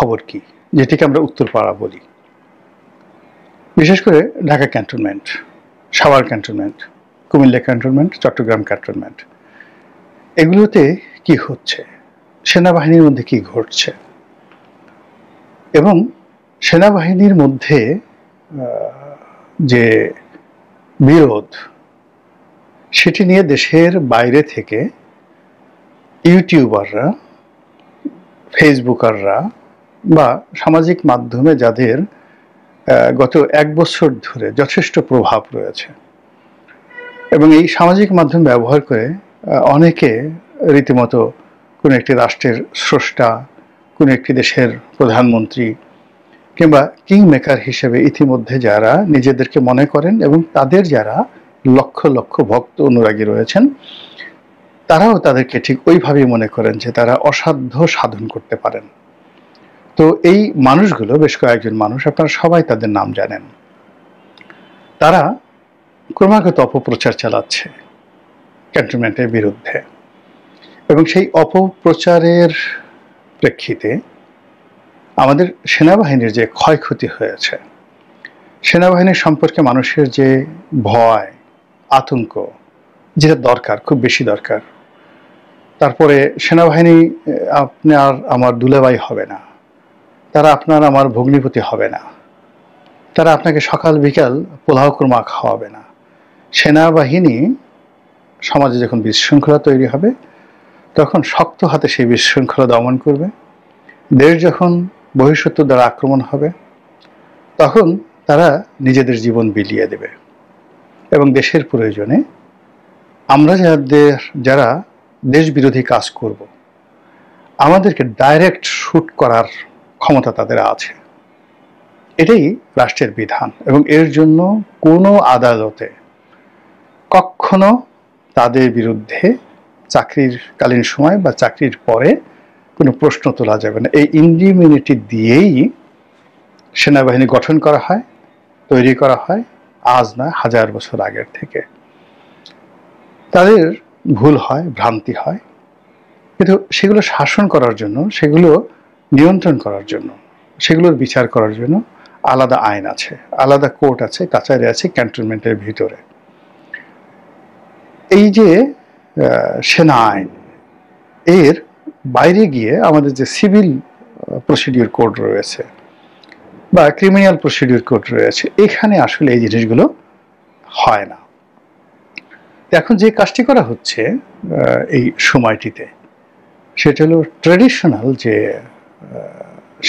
খবর কি, যেটিকে আমরা উত্তরপাড়া বলি। বিশেষ করে Dhaka cantonment, Savar cantonment, Comilla cantonment, Chittagong cantonment, এগুলোতে কি হচ্ছে, সেনাবাহিনীর মধ্যে কি ঘটছে, এবং সেনাবাহিনীর মধ্যে যে বিরোধ, সেটি নিয়ে দেশের বাইরে থেকে ইউটিউবাররা, ফেসবুকাররা বা সামাজিক মাধ্যমে যাদের গত 1 বছর ধরে যথেষ্ট প্রভাব রয়েছে, এবং এই সামাজিক মাধ্যম ব্যবহার করে অনেকে রীতিমতো কোনো একটি রাষ্ট্রের স্রষ্টা, কোনো একটি দেশের প্রধানমন্ত্রী কিংবা কিং মেকার হিসেবে ইতিমধ্যে যারা নিজেদেরকে মনে করেন, এবং তাদের যারা লক্ষ লক্ষ ভক্ত অনুরাগী রয়েছেন, তারাও তাদেরকে ঠিক ওইভাবেই মনে করেন যে তারা অসাধ্য সাধন করতে পারেন। তো এই মানুষগুলো, বেশ কয়েকজন মানুষ, আপনারা সবাই তাদের নাম জানেন, তারা ক্রমাগত অপপ্রচার চালাচ্ছে ক্যান্টনমেন্টের বিরুদ্ধে, এবং সেই অপপ্রচারের প্রেক্ষিতে আমাদের সেনাবাহিনীর যে ক্ষয়ক্ষতি হয়েছে, সেনাবাহিনীর সম্পর্কে মানুষের যে ভয়, আতঙ্ক, যেটা দরকার, খুব বেশি দরকার। তারপরে সেনাবাহিনী আপনার আমার দুলাভাই হবে না, তারা আপনার আমার ভগ্নিপতি হবে না, তারা আপনাকে সকাল বিকাল পোলাও কোরমা খাওয়াবে না। সেনাবাহিনী সমাজে যখন বিশৃঙ্খলা তৈরি হবে, তখন শক্ত হাতে সেই বিশৃঙ্খলা দমন করবে। দেশ যখন বহিঃশত্রু দ্বারা আক্রমণ হবে, তখন তারা নিজেদের জীবন বিলিয়ে দেবে, এবং দেশের প্রয়োজনে আমরা যারা দেশ বিরোধী কাজ করব, আমাদেরকে ডাইরেক্ট শুট করার ক্ষমতা তাদের আছে। এটাই রাষ্ট্রের বিধান, এবং এর জন্য কোনো আদালতে কখনো তাদের বিরুদ্ধে চাকরিকালীন সময় বা চাকরির পরে কোনো প্রশ্ন তোলা যাবে না। এই ইনডিউমিনিটি দিয়েই সেনাবাহিনী গঠন করা হয়, তৈরি করা হয়, আজ না 1000 বছর আগের থেকে। তাদের ভুল হয়, ভ্রান্তি হয়, কিন্তু সেগুলো শাসন করার জন্য, সেগুলো নিয়ন্ত্রণ করার জন্য, সেগুলোর বিচার করার জন্য আলাদা আইন আছে, আলাদা কোর্ট আছে, কাছারি আছে ক্যান্টনমেন্টের ভিতরে। এই যে সেনা আইন, এর বাইরে গিয়ে আমাদের যে সিভিল প্রসিডিউর কোড রয়েছে বা ক্রিমিনাল প্রসিডিউর কোড রয়েছে, এখানে আসলে এই জিনিসগুলো হয় না। এখন যে কাজটি করা হচ্ছে এই সময়টিতে, সেটা হলো ট্র্যাডিশনাল যে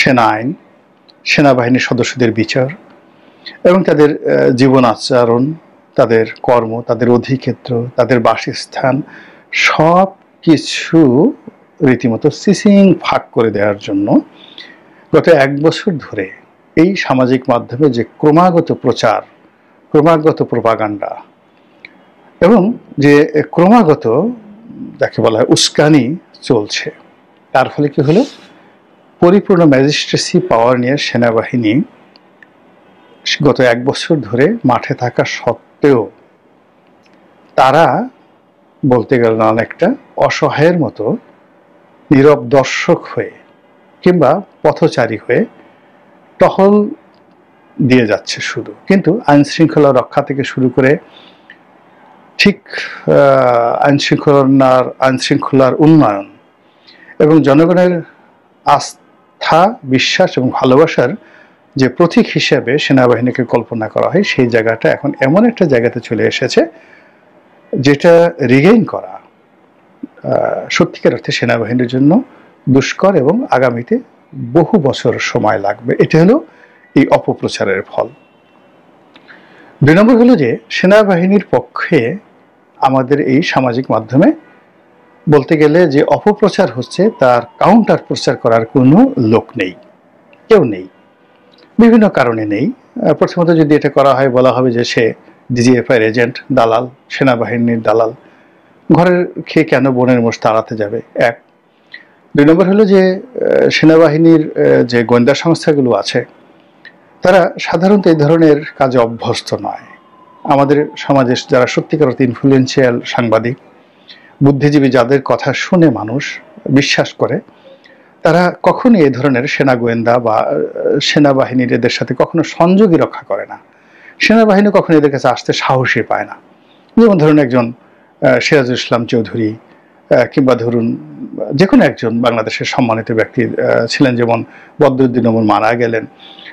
সেনা আইন, সেনাবাহিনীর সদস্যদের বিচার এবং তাদের জীবন আচরণ, তাদের কর্ম, তাদের অধিক্ষেত্র, তাদের বাসস্থান, সব কিছু রীতিমতো সিসিং ফাঁক করে দেওয়ার জন্য গত 1 বছর ধরে এই সামাজিক মাধ্যমে যে ক্রমাগত প্রচার, ক্রমাগত প্রোপাগান্ডা, এবং যে ক্রমাগত যাকে বলা হয় উস্কানি চলছে, তার ফলে কি হলো, পরিপূর্ণ ম্যাজিস্ট্রেসি পাওয়ার নিয়ে সেনাবাহিনী গত 1 বছর ধরে মাঠে থাকা সত্ত্বেও তারা বলতে গেলে অনেকটা অসহায়ের মতো নীরব দর্শক হয়ে কিংবা পথচারী হয়ে টহল দিয়ে যাচ্ছে শুধু। কিন্তু আইন শৃঙ্খলা রক্ষা থেকে শুরু করে ঠিক আইন শৃঙ্খলার উন্নয়ন এবং জনগণের আস্থা, বিশ্বাস এবং ভালোবাসার যে প্রতীক হিসেবে সেনাবাহিনীকে কল্পনা করা হয়, সেই জায়গাটা এখন এমন একটা জায়গাতে চলে এসেছে যেটা রিগেইন করা সত্যিকার অর্থে সেনাবাহিনীর জন্য দুষ্কর, এবং আগামীতে বহু বছর সময় লাগবে। এটা হলো এই অপপ্রচারের ফল। 2 নম্বর হলো যে সেনাবাহিনীর পক্ষে আমাদের এই সামাজিক মাধ্যমে বলতে গেলে যে অপপ্রচার হচ্ছে, তার কাউন্টার প্রচার করার কোনো লোক নেই, কেউ নেই, বিভিন্ন কারণে নেই। প্রথমত যদি এটা করা হয়, বলা হবে যে সে ডিজিএফআইয়ের এজেন্ট, দালাল, সেনাবাহিনীর দালাল, ঘরের খেয়ে কেন বোনের মোষ তাড়াতে যাবে, 1। 2 নম্বর হলো যে সেনাবাহিনীর যে গোয়েন্দা সংস্থাগুলো আছে, তারা সাধারণত এই ধরনের কাজে অভ্যস্ত নয়। আমাদের সমাজে যারা সত্যিকার অর্থে ইনফ্লুয়েন্সিয়াল সাংবাদিক, বুদ্ধিজীবী, যাদের কথা শুনে মানুষ বিশ্বাস করে, তারা কখনোই এই ধরনের সেনা গোয়েন্দা বা সেনাবাহিনীর এদের সাথে কখনো সংযোগই রক্ষা করে না। সেনাবাহিনী কখনো এদের কাছে আসতে সাহসই পায় না। যেমন ধরুন একজন সিরাজুল ইসলাম চৌধুরী কিংবা ধরুন যে কোনো একজন বাংলাদেশের সম্মানিত ব্যক্তি ছিলেন, যেমন বদরুদ্দিন ওমর মারা গেলেন।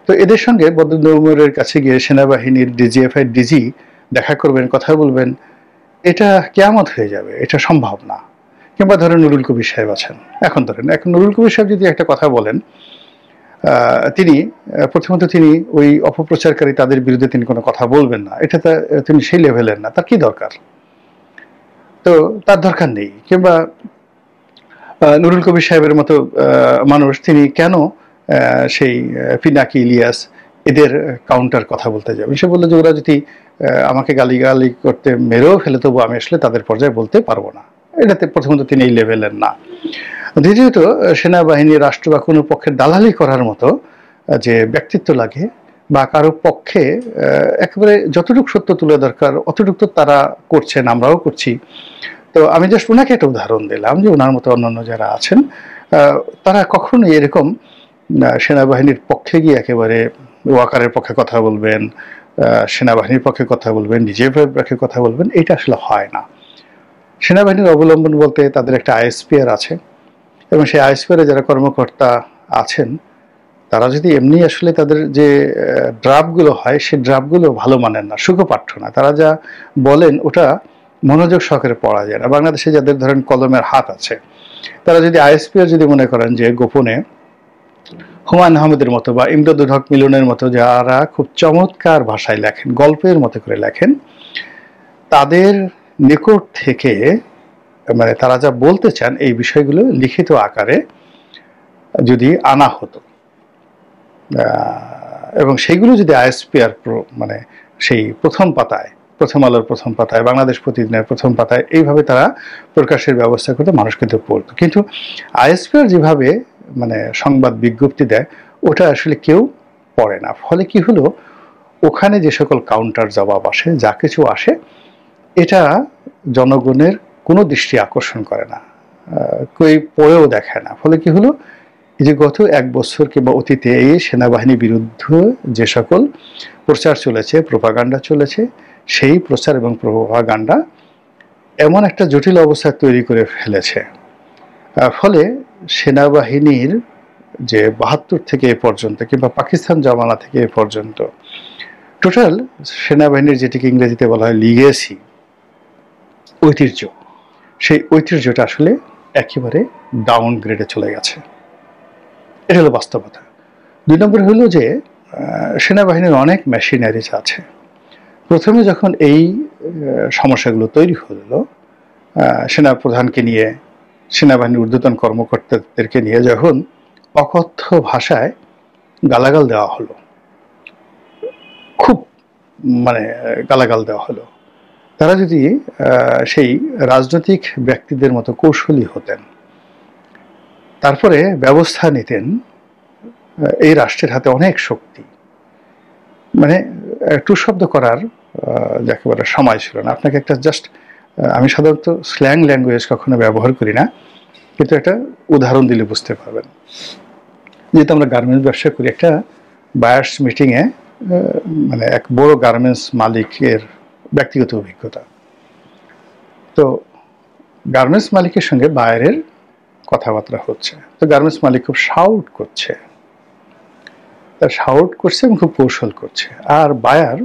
তো এদের সঙ্গে বদরুদ্দিন ওমরের কাছে গিয়ে সেনাবাহিনীর ডিজিএফআই ডিজি দেখা করবেন, কথা বলবেন, এটা কিয়ামত হয়ে যাবে, এটা সম্ভব না। কিংবা ধরেন নুরুল কবির সাহেব আছেন, এখন নুরুল কবির সাহেব যদি একটা কথা বলেন, তিনি প্রথমত তিনি ওই অপপ্রচারকারী তাদের বিরুদ্ধে তিনি কোনো কথা বলবেন না, এটা তিনি সেই লেভেলের না, তার কি দরকার? তো তার দরকার নেই। কিংবা নুরুল কবির সাহেবের মতো মানুষ, তিনি কেন সেই পিনাকি, ইলিয়াস এদের কাউন্টার কথা বলতে যাবেন? সে বললো যে ওরা যদি আমাকে গালিগালি করতে মেরেও ফেলে, তবু আমি আসলে তাদের পর্যায়ে বলতে পারবো না। এটাতে প্রথমত তিনি এই লেভেলের না। দ্বিতীয়ত সেনাবাহিনী, রাষ্ট্র বা কোনো পক্ষের দালালি করার মতো যে ব্যক্তিত্ব লাগে বা কারো পক্ষে একেবারে যতটুকু সত্য তুলে দরকার অতটুকু তো তারা করছেন, আমরাও করছি। তো আমি জাস্ট ওনাকে একটা উদাহরণ দিলাম যে ওনার মতো অন্যান্য যারা আছেন তারা কখনোই এরকম সেনাবাহিনীর পক্ষে গিয়ে একেবারে ওয়াকারের পক্ষে কথা বলবেন, সেনাবাহিনীর পক্ষে কথা বলবেন, ডিজিএফআইয়ের পক্ষে কথা বলবেন, এটা আসলে হয় না। সেনাবাহিনীর অবলম্বন বলতে তাদের একটা আইএসপিআর আছে, এবং সেই আইএসপিআরে যারা কর্মকর্তা আছেন তারা যদি এমনি আসলে তাদের যে ড্রাফটগুলো হয় সেই ড্রাফটগুলো ভালো মানের না, সুখপাঠ্য না, তারা যা বলেন ওটা মনোযোগ সহকারে পড়া যায় না। বাংলাদেশে যাদের ধরেন কলমের হাত আছে, তারা যদি আইএসপিআর যদি মনে করেন যে গোপনে হুমায়ুন আহমেদের মতো বা ইমদাদুল হক মিলনের মতো যারা খুব চমৎকার ভাষায় লেখেন, গল্পের মতো করে লেখেন, তাদের নিকট থেকে মানে তারা যা বলতে চান এই বিষয়গুলো লিখিত আকারে যদি আনা হতো এবং সেইগুলো যদি আইএসপিআর মানে সেই প্রথম পাতায়, প্রথম আলোর প্রথম পাতায়, বাংলাদেশ প্রতিদিনের প্রথম পাতায় এইভাবে তারা প্রকাশের ব্যবস্থা করতে মানুষ কিন্তু পড়তো। কিন্তু আইএসপিআর যেভাবে মানে সংবাদ বিজ্ঞপ্তি দেয় ওটা আসলে কেউ পড়ে না। ফলে কি হলো, ওখানে যে সকল কাউন্টার জবাব আসে, যা কিছু আসে, এটা জনগণের কোনো দৃষ্টি আকর্ষণ করে না, কেউ পড়েও দেখে না। ফলে কি হলো, এই যে গত 1 বছর কিংবা অতীতে এই সেনাবাহিনীর বিরুদ্ধে যে সকল প্রচার চলেছে, প্রোপাগান্ডা চলেছে, সেই প্রচার এবং প্রোপাগান্ডা এমন একটা জটিল অবস্থা তৈরি করে ফেলেছে। ফলে সেনাবাহিনীর যে 72 থেকে এ পর্যন্ত কিংবা পাকিস্তান জমানা থেকে এ পর্যন্ত টোটাল সেনাবাহিনীর যেটিকে ইংরেজিতে বলা হয় লিগেসি, ঐতিহ্য, সেই ঐতিহ্যটা আসলে একেবারে ডাউনগ্রেডে চলে গেছে। এটা হলো বাস্তবতা। 2 নম্বর হলো যে সেনাবাহিনীর অনেক মেশিনারিজ আছে। প্রথমে যখন এই সমস্যাগুলো তৈরি হলো, সেনাপ্রধানকে নিয়ে, সেনাবাহিনীর ঊর্ধ্বতন কর্মকর্তাদেরকে নিয়ে যখন অকথ্য ভাষায় গালাগাল দেওয়া হলো, খুব মানে গালাগাল দেওয়া হলো, তারা যদি সেই রাজনৈতিক ব্যক্তিদের মতো কৌশলী হতেন, তারপরে ব্যবস্থা নিতেন, এই রাষ্ট্রের হাতে অনেক শক্তি, মানে টু শব্দ করার একেবারে সময় ছিল না। আপনাকে একটা জাস্ট, আমি সাধারণত স্ল্যাং ল্যাঙ্গুয়েজ কখনো ব্যবহার করি না, কিন্তু একটা উদাহরণ দিলে বুঝতে পারবেন। যেহেতু আমরা গার্মেন্টস ব্যবসা করি, একটা বায়ার্স মিটিংয়ে মানে এক বড় গার্মেন্টস মালিকের ব্যক্তিগত অভিজ্ঞতা। তো গার্মেন্টস মালিকের সঙ্গে বায়ারের কথাবার্তা হচ্ছে, তো গার্মেন্টস মালিক খুব শাউট করছে, তার শাউট করছে এবং খুব কৌশল করছে। আর বায়ার,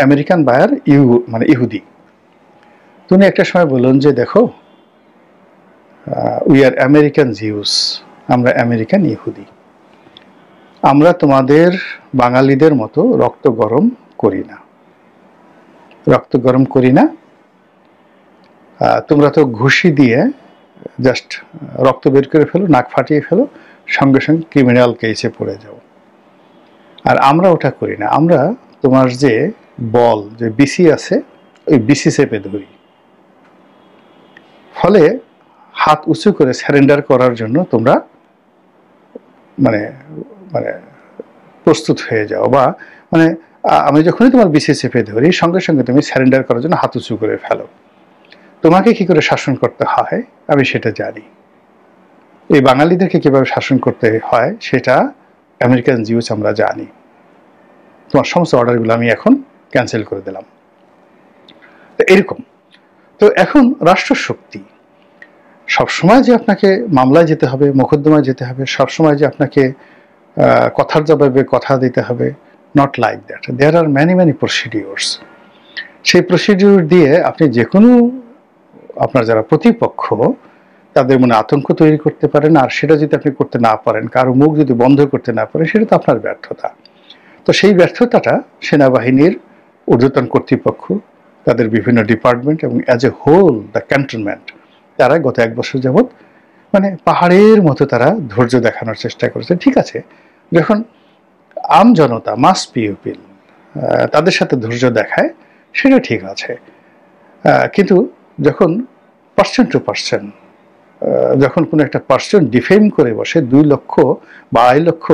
আমেরিকান বায়ার, মানে ইহুদি। তুমি একটা সময় বলুন যে দেখো, উই আর আমেরিকান জিউস, আমরা আমেরিকান ইহুদি, আমরা তোমাদের বাঙালিদের মতো রক্ত গরম করি না, রক্ত গরম করি না। তোমরা তো ঘুষি দিয়ে জাস্ট রক্ত বের করে ফেলো, নাক ফাটিয়ে ফেলো, সঙ্গে সঙ্গে ক্রিমিনাল কেসে পড়ে যাও। আর আমরা ওটা করি না, আমরা তোমার যে বল, যে বিসি আছে, ওই বিসি চেপে ধরি। ফলে হাত উঁচু করে সারেন্ডার করার জন্য তোমরা মানে মানে প্রস্তুত হয়ে যাও, বা মানে আমি যখনই তোমার বিসি চেপে ধরি সঙ্গে সঙ্গে তুমি সারেন্ডার করার জন্য হাত উঁচু করে ফেলো। তোমাকে কি করে শাসন করতে হয় আমি সেটা জানি। এই বাঙালিদেরকে কিভাবে শাসন করতে হয় সেটা আমেরিকান জিউস আমরা জানি। তোমার সমস্ত অর্ডারগুলো আমি এখন ক্যান্সেল করে দিলাম। তো এরকম। তো এখন রাষ্ট্রশক্তি সবসময় যে আপনাকে মামলায় যেতে হবে, মোকদ্দমায় যেতে হবে, সবসময় যে আপনাকে কথার জবাবে কথা দিতে হবে, not like that. There are many procedures. সেই প্রসিডিওর দিয়ে আপনি যে কোনো আপনার যারা প্রতিপক্ষ তাদের মনে আতঙ্ক তৈরি করতে পারেন, আর সেটা যদি আপনি করতে না পারেন, কারো মুখ যদি বন্ধ করতে না পারেন, সেটা তো আপনার ব্যর্থতা। তো সেই ব্যর্থতাটা সেনাবাহিনীর ঊর্ধ্বতন কর্তৃপক্ষ, তাদের বিভিন্ন ডিপার্টমেন্ট এবং as a whole the cantonment, তারা গত 1 বছর যাবৎ মানে পাহাড়ের মতো তারা ধৈর্য দেখানোর চেষ্টা করেছে। ঠিক আছে, যখন আম জনতা, মাস পিউপিল তাদের সাথে ধৈর্য দেখায় সেটা ঠিক আছে, কিন্তু যখন পার্সন টু পার্সন, যখন কোনো একটা পার্সন ডিফেম করে বসে 2 লক্ষ বা 2.5 লক্ষ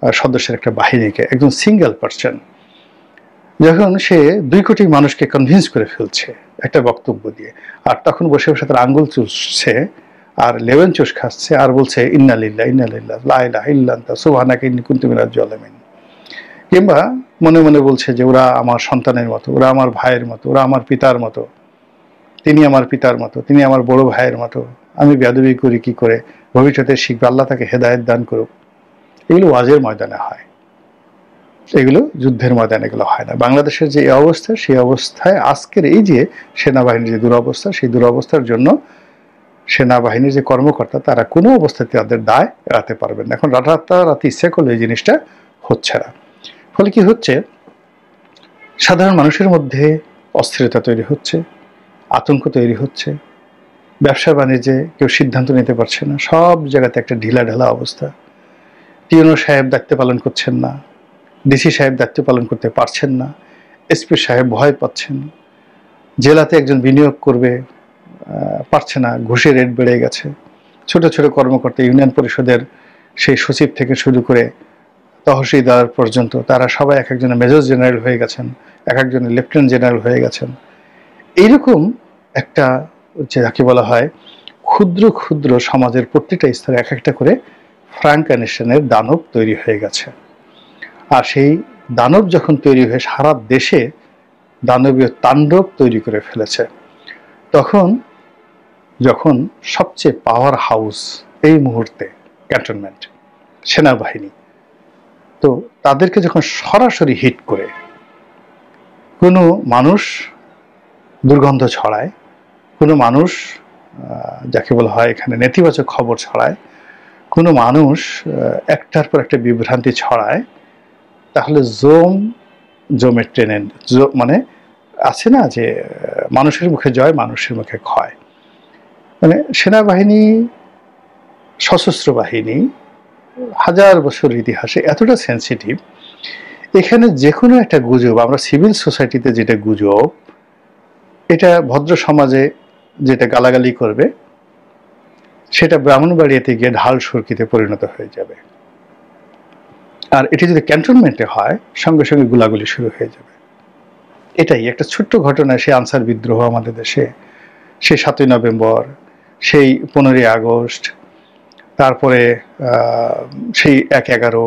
সদস্যের একটা বাহিনীকে, একজন সিঙ্গেল পার্সন, যখন সে 2 কোটি মানুষকে কনভিন্স করে ফেলছে একটা বক্তব্য দিয়ে, আর তখন বসে বসে তার আঙ্গুল চুষছে আর লেমন চুষ খাচ্ছে আর বলছে ইন্না লিল্লাহ ইন্না লিল্লাহ লা ইলাহা ইল্লা আনতা সুবহানাকা ইন্নী কুনতু মিনাজ জালিমিন, কিংবা মনে মনে বলছে যে ওরা আমার সন্তানের মতো, ওরা আমার ভাইয়ের মতো, ওরা আমার পিতার মতো, তিনি আমার পিতার মতো, তিনি আমার বড় ভাইয়ের মতো, আমি বেয়াদবি করি কি করে, ভবিষ্যতে শিখবে, আল্লাহ তাকে হেদায়েত দান করুক। এগুলো ওয়াজের ময়দানে হয়, এগুলো যুদ্ধের ময়দানে এগুলো হয় না। বাংলাদেশের যে অবস্থা, সেই অবস্থায় আজকের এই যে সেনাবাহিনীর যে দুরবস্থা, সেই দুরবস্থার জন্য সেনাবাহিনীর যে কর্মকর্তা তারা কোনো অবস্থাতে তাদের দায় এড়াতে পারবেন না। এখন রাতারাতি ইচ্ছে করলে এই জিনিসটা হচ্ছে না। ফলে কি হচ্ছে, সাধারণ মানুষের মধ্যে অস্থিরতা তৈরি হচ্ছে, আতঙ্ক তৈরি হচ্ছে, ব্যবসা বাণিজ্যে কেউ সিদ্ধান্ত নিতে পারছে না, সব জায়গাতে একটা ঢিলাঢালা অবস্থা। টিএনও সাহেব দায়িত্ব পালন করছেন না, ডিসি সাহেব দায়িত্ব পালন করতে পারছেন না, এসপি সাহেব ভয় পাচ্ছেন, জেলাতে একজন বিনিয়োগ করবে পারছে না, ঘুষের রেট বেড়ে গেছে, ছোট ছোট কর্মকর্তা, ইউনিয়ন পরিষদের সেই সচিব থেকে শুরু করে তহসিলদার পর্যন্ত, তারা সবাই এক একজনের মেজর জেনারেল হয়ে গেছেন, এক একজনের লেফটেন্যান্ট জেনারেল হয়ে গেছেন। এইরকম একটা যাকে বলা হয় ক্ষুদ্র ক্ষুদ্র সমাজের প্রত্যেকটা স্তরে এক একটা করে ফ্রাঙ্কানেশনের দানব তৈরি হয়ে গেছে। আর সেই দানব যখন তৈরি হয়ে সারা দেশে দানবীয় তাণ্ডব তৈরি করে ফেলেছে, তখন যখন সবচেয়ে পাওয়ার হাউস এই মুহূর্তে ক্যান্টনমেন্ট সেনাবাহিনী, তো তাদেরকে যখন সরাসরি হিট করে কোনো মানুষ দুর্গন্ধ ছড়ায়, কোনো মানুষ যাকে বলা হয় এখানে নেতিবাচক খবর ছড়ায়, কোনো মানুষ একটার পর একটা বিভ্রান্তি ছড়ায়, তাহলে জমে টেনে, মানে আছে না যে মানুষের মুখে জয়, মানুষের মুখে ক্ষয়। মানে সেনাবাহিনী, সশস্ত্র বাহিনী 1000 বছর ইতিহাসে এতটা সেন্সিটিভ, এখানে যে কোনো একটা গুজব, আমরা সিভিল সোসাইটিতে যেটা গুজব, এটা ভদ্র সমাজে যেটা গালাগালি করবে, সেটা ব্রাহ্মণবাড়িয়াতে গিয়ে ঢাল সুরকিতে পরিণত হয়ে যাবে। আর এটি যদি ক্যান্টনমেন্টে হয়, সঙ্গে সঙ্গে গুলাগুলি শুরু হয়ে যাবে। এটাই একটা ছোট্ট ঘটনা, সেই আনসার বিদ্রোহ আমাদের দেশে, সেই 7ই নভেম্বর, সেই 15ই আগস্ট, তারপরে সেই 1/11,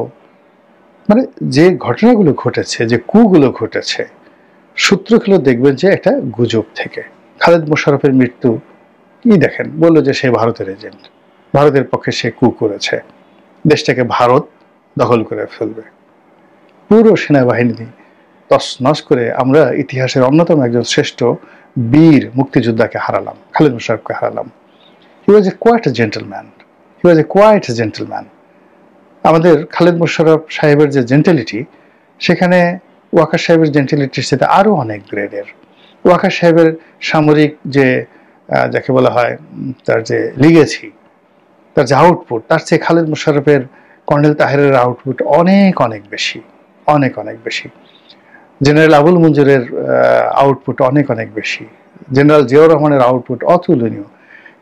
মানে যে ঘটনাগুলো ঘটেছে, যে কুগুলো ঘটেছে, সূত্রগুলো দেখবেন যে একটা গুজব থেকে। খালেদ মোশাররফের মৃত্যু কি দেখেন, বললো যে সে ভারতের এজেন্ট, ভারতের পক্ষে সে কু করেছে, দেশটাকে ভারত দখল করে ফেলবে। পুরো সেনাবাহিনী তছনছ করে আমরা ইতিহাসের অন্যতম একজন শ্রেষ্ঠ বীর মুক্তিযোদ্ধাকে হারালাম, খালেদ মোশাররফকে হারালাম। হি ওয়াজ এ কোয়াইট জেন্টলম্যান, হি ওয়াজ এ কোয়াইট জেন্টলম্যান। আমাদের খালেদ মোশাররফ সাহেবের যে জেন্টেলিটি, সেখানে ওয়াকার সাহেবের জেন্টেলিটির সাথে আরও অনেক গ্রেডের। ওয়াকার সাহেবের সামরিক যে যাকে বলা হয় তার যে লিগেছি, তার যে আউটপুট, তার চেয়ে খালেদ মোশাররফের, কর্নেল তাহেরের আউটপুট অনেক অনেক বেশি, অনেক অনেক বেশি। জেনারেল আবুল মঞ্জুরের আউটপুট অনেক অনেক বেশি, জেনারেল জিয়াউর রহমানের আউটপুট অতুলনীয়।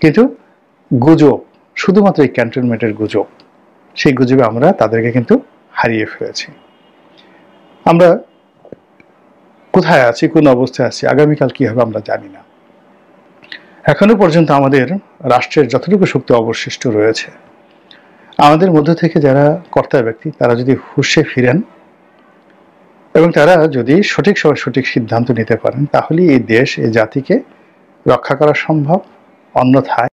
কিন্তু গুজব, শুধুমাত্র এই ক্যান্টনমেন্টের গুজব, সেই গুজবে আমরা তাদেরকে কিন্তু হারিয়ে ফেলেছি। আমরা কোথায় আছি, কোন অবস্থায় আছি, আগামীকাল কি হবে আমরা জানি না। এখনো পর্যন্ত আমাদের রাষ্ট্রের যতটুকু শক্তি অবশিষ্ট রয়েছে, আমাদের মধ্য থেকে যারা কর্তা ব্যক্তি তারা যদি হুঁশে ফিরেন এবং তারা যদি সঠিক সময় সঠিক সিদ্ধান্ত নিতে পারেন, তাহলেই এই দেশ, এই জাতিকে রক্ষা করা সম্ভব। অন্যথায়